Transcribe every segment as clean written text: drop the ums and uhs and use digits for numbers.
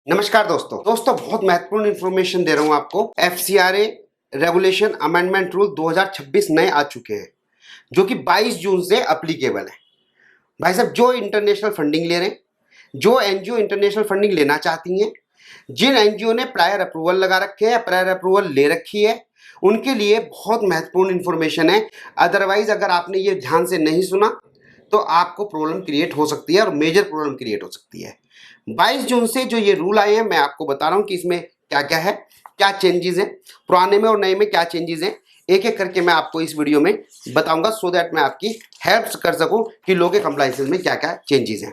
नमस्कार दोस्तों बहुत महत्वपूर्ण इन्फॉर्मेशन दे रहा हूं आपको। एफसीआरए रेगुलेशन अमेंडमेंट रूल 2026 नए आ चुके हैं जो कि 22 जून से अप्लीकेबल है। भाई साहब, जो इंटरनेशनल फंडिंग ले रहे हैं, जो एनजीओ इंटरनेशनल फंडिंग लेना चाहती हैं, जिन एनजीओ ने प्रायर अप्रूवल लगा रखे हैं, प्रायर अप्रूवल ले रखी है, उनके लिए बहुत महत्वपूर्ण इन्फॉर्मेशन है। अदरवाइज अगर आपने ये ध्यान से नहीं सुना तो आपको प्रॉब्लम क्रिएट हो सकती है और मेजर प्रॉब्लम क्रिएट हो सकती है। 22 जून से जो ये रूल आए हैं, मैं आपको बता रहा हूं कि इसमें क्या क्या है, क्या चेंजेस हैं, पुराने में और नए में क्या चेंजेस हैं, एक एक करके मैं आपको इस वीडियो में बताऊंगा सो दैट मैं आपकी हेल्प कर सकूं कि लो के कंप्लायंसेस में क्या क्या चेंजेस हैं।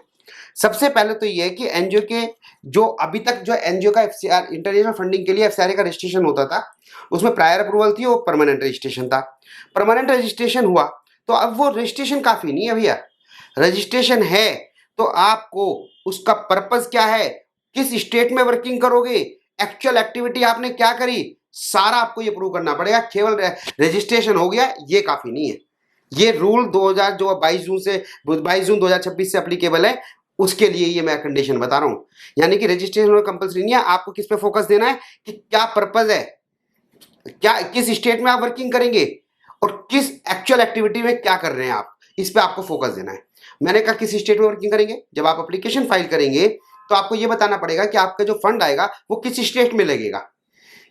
सबसे पहले तो ये है कि एनजीओ के जो अभी तक जो एनजीओ का एफसीआर इंटरनेशनल फंडिंग के लिए एफसीआरए का रजिस्ट्रेशन होता था, उसमें प्रायर अप्रूवल थी, वो परमानेंट रजिस्ट्रेशन था। परमानेंट रजिस्ट्रेशन हुआ तो अब वो रजिस्ट्रेशन काफी नहीं है भैया। रजिस्ट्रेशन है तो आपको उसका पर्पस क्या है, किस स्टेट में वर्किंग करोगे, एक्चुअल एक्टिविटी आपने क्या करी, सारा आपको ये प्रूव करना पड़ेगा। केवल रजिस्ट्रेशन हो गया ये काफी नहीं है। ये रूल 2000 जो 22 जून 2026 से अप्लीकेबल है, उसके लिए ये मैं कंडीशन बता रहा हूं। यानी कि रजिस्ट्रेशन कंपल्सरी नहीं है। आपको किस पे फोकस देना है कि क्या पर्पस है, क्या किस स्टेट में आप वर्किंग करेंगे और किस एक्चुअल एक्टिविटी में क्या कर रहे हैं आप, इस पे आपको फोकस देना है। मैंने कहा किस स्टेट में वर्किंग करेंगे, जब आप एप्लीकेशन फाइल करेंगे तो आपको यह बताना पड़ेगा कि आपका जो फंड आएगा वो किस स्टेट में लगेगा।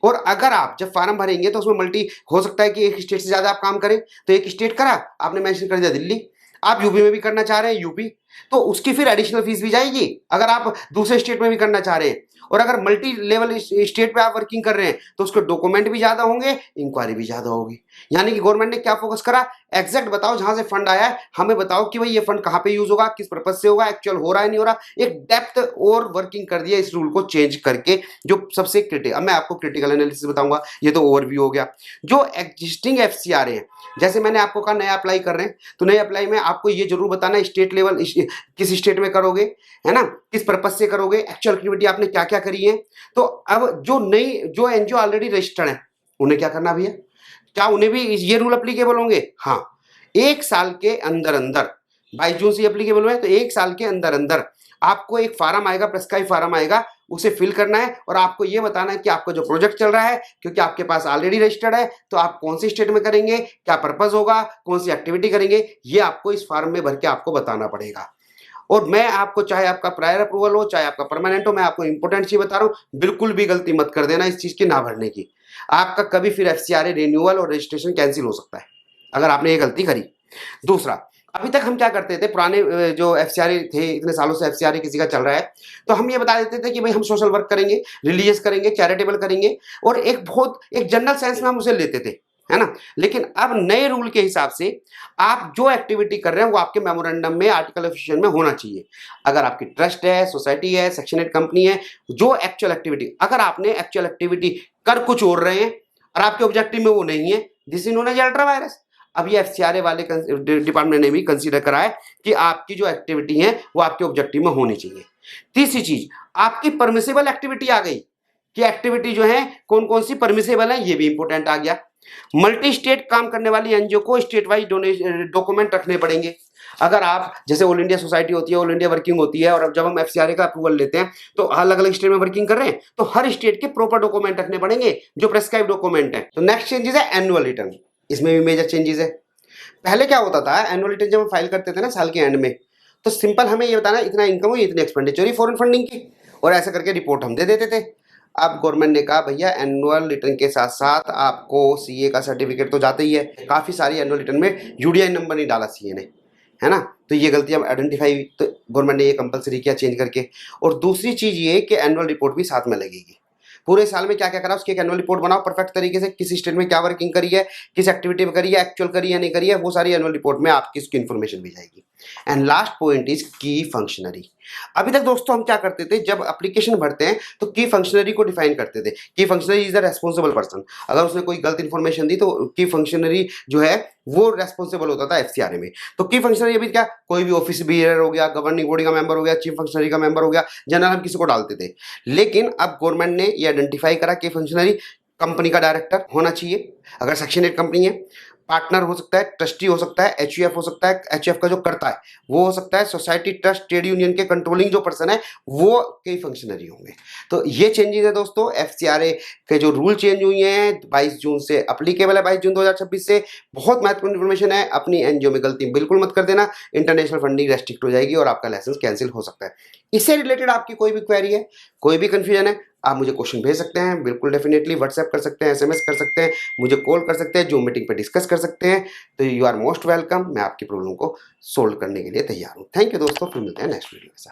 और अगर आप जब फॉर्म भरेंगे तो उसमें मल्टी हो सकता है कि एक स्टेट से ज्यादा आप काम करें, तो एक स्टेट करा आपने मेंशन कर दिया दिल्ली, आप यूपी में भी करना चाह रहे हैं यूपी, तो उसकी फिर एडिशनल फीस भी जाएगी। अगर आप दूसरे स्टेट में भी करना चाह रहे हैं और अगर मल्टी लेवल स्टेट पे आप वर्किंग कर रहे हैं तो उसके डॉक्यूमेंट भी ज्यादा होंगे, इंक्वायरी भी ज्यादा होगी। यानी कि गवर्नमेंट ने क्या फोकस करा, एग्जैक्ट बताओ जहां से फंड आया है, हमें बताओ कि भाई ये फंड कहां पे यूज होगा, किस पर्पज से होगा, एक्चुअल हो रहा है नहीं हो रहा। एक डेप्थ और वर्किंग कर दिया इस रूल को चेंज करके, जो सबसे क्रिटिकल। अब मैं आपको क्रिटिकल एनालिसिस बताऊंगा, ये तो ओवरव्यू हो गया। जो एग्जिस्टिंग एफसीआरए है, जैसे मैंने आपको कहा नया अप्लाई कर रहे हैं, तो नए अप्लाई में आपको ये जरूर बताना है स्टेट लेवल किस स्टेट में करोगे, है ना, किस पर्पज से करोगे, एक्चुअल एक्टिविटी आपने क्या क्या करी है। तो अब जो एनजीओ ऑलरेडी रजिस्टर्ड है उन्हें क्या करना भैया, क्या उन्हें भी ये रूल अप्लीकेबल होंगे? हाँ, एक साल के अंदर अंदर, 22 जून से अप्लीकेबल हुए तो एक साल के अंदर अंदर आपको एक फार्म आएगा, प्रेस्क्राइब फार्म आएगा, उसे फिल करना है और आपको यह बताना है कि आपका जो प्रोजेक्ट चल रहा है, क्योंकि आपके पास ऑलरेडी रजिस्टर्ड है, तो आप कौन सी स्टेट में करेंगे, क्या पर्पस होगा, कौन सी एक्टिविटी करेंगे, ये आपको इस फार्म में भर के आपको बताना पड़ेगा। और मैं आपको, चाहे आपका प्रायर अप्रूवल हो चाहे आपका परमानेंट हो, मैं आपको इंपॉर्टेंट चीज बता रहा हूं, बिल्कुल भी गलती मत कर देना इस चीज की ना भरने की। आपका कभी फिर एफसीआरए रिन्यूअल और रजिस्ट्रेशन कैंसिल हो सकता है अगर आपने ये गलती करी। दूसरा, अभी तक हम क्या करते थे, पुराने जो एफसीआरए थे, इतने सालों से एफसीआरए किसी का चल रहा है, तो हम ये बता देते थे कि भाई हम सोशल वर्क करेंगे, रिलीजियस करेंगे, चैरिटेबल करेंगे, और एक जनरल सेंस में हम उसे लेते थे, है ना। लेकिन अब नए रूल के हिसाब से आप जो एक्टिविटी कर रहे हैं वो आपके मेमोरेंडम में, आर्टिकल ऑफ एसोसिएशन में होना चाहिए। अगर आपकी ट्रस्ट है, सोसाइटी है, सेक्शन 8 कंपनी है, जो एक्चुअल एक्टिविटी, अगर आपने एक्चुअल एक्टिविटी कर कुछ और रहे हैं और आपके ऑब्जेक्टिव में वो नहीं है, this is known as ultra virus. अब ये एफसीआरए वाले डिपार्टमेंट ने भी कंसीडर करा है कि आपकी जो एक्टिविटी है वो आपके ऑब्जेक्टिव में होनी चाहिए। तीसरी चीज, आपकी परमिसेबल एक्टिविटी आ गई कि एक्टिविटी जो है कौन कौन सी परमिसेबल है, ये भी इंपॉर्टेंट आ गया। मल्टी स्टेट काम करने वाली एनजीओ को स्टेट वाइज डॉक्यूमेंट रखने पड़ेंगे। अगर आप, जैसे ऑल इंडिया सोसाइटी होती है, ऑल इंडिया वर्किंग होती है, और अब जब हम एफसीआरए का अप्रूवल लेते हैं तो अलग अलग स्टेट में वर्किंग कर रहे हैं, तो हर स्टेट के प्रॉपर डॉक्यूमेंट रखने पड़ेंगे जो प्रेस्क्राइब डॉक्यूमेंट है। तो नेक्स्ट चेंजेस है एनुअल रिटर्न, इसमें भी मेजर चेंजेस है। पहले क्या होता था, एनुअल रिटर्न जब हम फाइल करते थे ना साल के एंड में, तो सिंपल हमें ये बताना इतना इनकम हुई, इतनी एक्सपेंडिचर हुई फॉरेन फंडिंग की, और ऐसा करके रिपोर्ट हम दे देते थे। अब गवर्नमेंट ने कहा भैया एनुअल रिटर्न के साथ साथ आपको सीए का सर्टिफिकेट तो जाता ही है। काफ़ी सारी एनुअल रिटर्न में यूडीआई नंबर नहीं डाला सीए ने, है ना, तो ये गलती हम आइडेंटिफाई हुई, तो गवर्नमेंट ने ये कंपलसरी किया चेंज करके। और दूसरी चीज़ ये कि एनुअल रिपोर्ट भी साथ में लगेगी। पूरे साल में क्या क्या करा उसकी एक एनुअल रिपोर्ट बनाओ परफेक्ट तरीके से, किस स्टेट में क्या वर्किंग करी है, किस एक्टिविटी में करी है, एक्चुअल करी है नहीं करी है, वो सारी एनुअल रिपोर्ट में आपकी उसकी इन्फॉर्मेशन भी जाएगी। एंड लास्ट पॉइंट इज की फंक्शनरी। अभी तक दोस्तों हम क्या करते थे, जब एप्लीकेशन भरते हैं तो की फंक्शनरी को डिफाइन करते थे। की functionary is the responsible person. अगर उसने कोई गलत इन्फॉर्मेशन दी तो की फंक्शनरी जो है वो रेस्पॉन्सिबल होता था एफसीआरए में। तो की फंक्शनरी अभी क्या, कोई भी ऑफिस बियरर हो गया, गवर्निंग बॉडी का मेंबर हो गया, चीफ फंक्शनरी का मेंबर हो गया, जनरल हम किसी को डालते थे। लेकिन अब गवर्नमेंट ने ये आइडेंटिफाई करा कि फंक्शनरी कंपनी का डायरेक्टर होना चाहिए अगर सेक्शन 8 कंपनी है, पार्टनर हो सकता है, ट्रस्टी हो सकता है, एचयूएफ हो सकता है, एचयूएफ का जो करता है वो हो सकता है, सोसाइटी, ट्रस्ट, ट्रेड यूनियन के कंट्रोलिंग जो पर्सन है वो कई फंक्शनरी होंगे। तो ये चेंजेस है दोस्तों, एफसीआरए के जो रूल चेंज हुए हैं 22 जून से अप्लीकेबल है, 22 जून 2026 से। बहुत महत्वपूर्ण इन्फॉर्मेशन है, अपनी एनजीओ में गलती बिल्कुल मत कर देना, इंटरनेशनल फंडिंग रेस्ट्रिक्ट हो जाएगी और आपका लाइसेंस कैंसिल हो सकता है। इससे रिलेटेड आपकी कोई भी क्वेरी है, कोई भी कंफ्यूजन है, आप मुझे क्वेश्चन भेज सकते हैं, बिल्कुल डेफिनेटली व्हाट्सएप कर सकते हैं, एसएमएस कर सकते हैं, मुझे कॉल कर सकते हैं, जूम मीटिंग पे डिस्कस कर सकते हैं। तो यू आर मोस्ट वेलकम, मैं आपकी प्रॉब्लम को सोल्व करने के लिए तैयार हूँ। थैंक यू दोस्तों, फिर मिलते हैं नेक्स्ट वीडियो के साथ।